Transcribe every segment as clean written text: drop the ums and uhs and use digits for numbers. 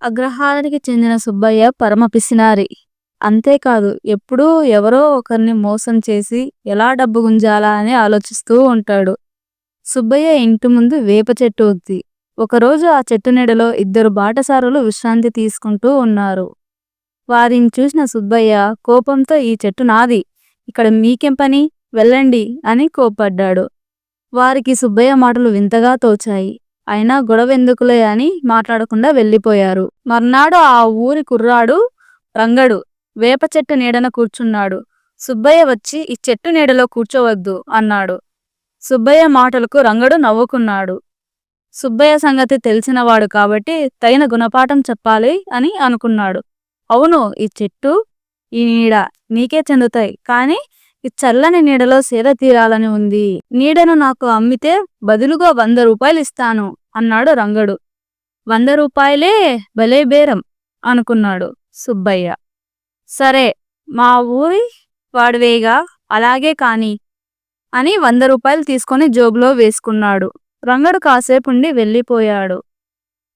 అగ్రహారానికి చెందిన సుబ్బయ్య పరమ పిసినారి. అంతేకాదు ఎప్పుడూ ఎవరో ఒకరిని మోసం చేసి ఎలా డబ్బు గుంజాలా అని ఆలోచిస్తూ ఉంటాడు. సుబ్బయ్య ఇంటి ముందు వేప చెట్టు ఉంది. ఒకరోజు ఆ చెట్టు నీడలో ఇద్దరు బాటసారులు విశ్రాంతి తీసుకుంటూ ఉన్నారు. వారిని చూసిన సుబ్బయ్య కోపంతో ఈ చెట్టు నాది, ఇక్కడ మీకేం పని, వెళ్ళండి అని కోప్పడ్డాడు. వారికి సుబ్బయ్య మాటలు వింతగా తోచాయి. అయినా గొడవెందుకులే అని మాట్లాడకుండా వెళ్ళిపోయారు. మర్నాడు ఆ ఊరి కుర్రాడు రంగడు వేప చెట్టు నీడన కూర్చున్నాడు. సుబ్బయ్య వచ్చి ఈ చెట్టు నీడలో కూర్చోవద్దు అన్నాడు. సుబ్బయ్య మాటలకు రంగడు నవ్వుకున్నాడు. సుబ్బయ్య సంగతి తెలిసినవాడు కాబట్టి తగిన గుణపాఠం చెప్పాలి అని అనుకున్నాడు. అవును, ఈ చెట్టు ఈ నీడ నీకే చెందుతాయి, కానీ ఈ చల్లని నీడలో సేద తీరాలని ఉంది. నీడను నాకు అమ్మితే బదులుగా 100 రూపాయలు ఇస్తాను అన్నాడు రంగడు. 100 రూపాయలే, భలే బేరం అనుకున్నాడు సుబ్బయ్య. సరే, మా ఊరి వాడివేగా, అలాగే కాని అని 100 రూపాయలు తీసుకొని జోబులో వేసుకున్నాడు. రంగడు కాసేపుండి వెళ్ళిపోయాడు.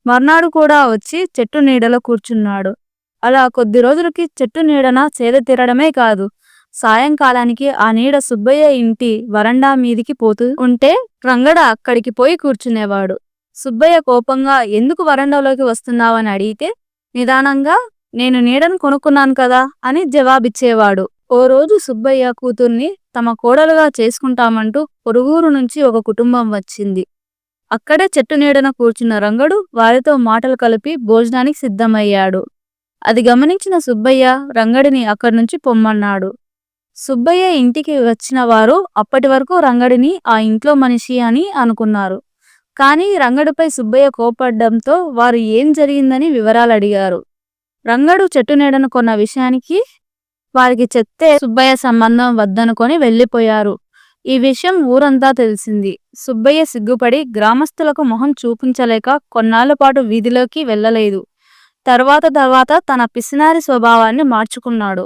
మర్నాడు కూడా వచ్చి చెట్టు నీడలో కూర్చున్నాడు. అలా కొద్ది రోజులకి చెట్టు నీడన సేద తీరడమే కాదు, సాయంకాలానికి ఆ నీడ సుబ్బయ్య ఇంటి వరండా మీదికి పోతూ ఉంటే రంగడ అక్కడికి పోయి కూర్చునేవాడు. సుబ్బయ్య కోపంగా ఎందుకు వరండాలోకి వస్తున్నావని అడిగితే నిదానంగా నేను నీడను కొనుక్కున్నాను కదా అని జవాబిచ్చేవాడు. ఓ రోజు సుబ్బయ్య కూతుర్ని తమ కోడలుగా చేసుకుంటామంటూ పొరుగురు నుంచి ఒక కుటుంబం వచ్చింది. అక్కడే చెట్టు నీడన కూర్చున్న రంగడు వారితో మాటలు కలిపి భోజనానికి సిద్ధమయ్యాడు. అది గమనించిన సుబ్బయ్య రంగడిని అక్కడి నుంచి పొమ్మన్నాడు. సుబ్బయ్య ఇంటికి వచ్చిన వారు అప్పటి వరకు రంగడిని ఆ ఇంట్లో మనిషి అని అనుకున్నారు. కానీ రంగడిపై సుబ్బయ్య కోపడ్డంతో వారు ఏం జరిగిందని వివరాలు అడిగారు. రంగడు చెట్టు నీడను కొన్న విషయానికి వారికి చెప్తే సుబ్బయ్య సంబంధం వద్దనుకొని వెళ్ళిపోయారు. ఈ విషయం ఊరంతా తెలిసింది. సుబ్బయ్య సిగ్గుపడి గ్రామస్తులకు మొహం చూపించలేక కొన్నాళ్ల పాటు వీధిలోకి వెళ్ళలేదు. తర్వాత తన పిసినారి స్వభావాన్ని మార్చుకున్నాడు.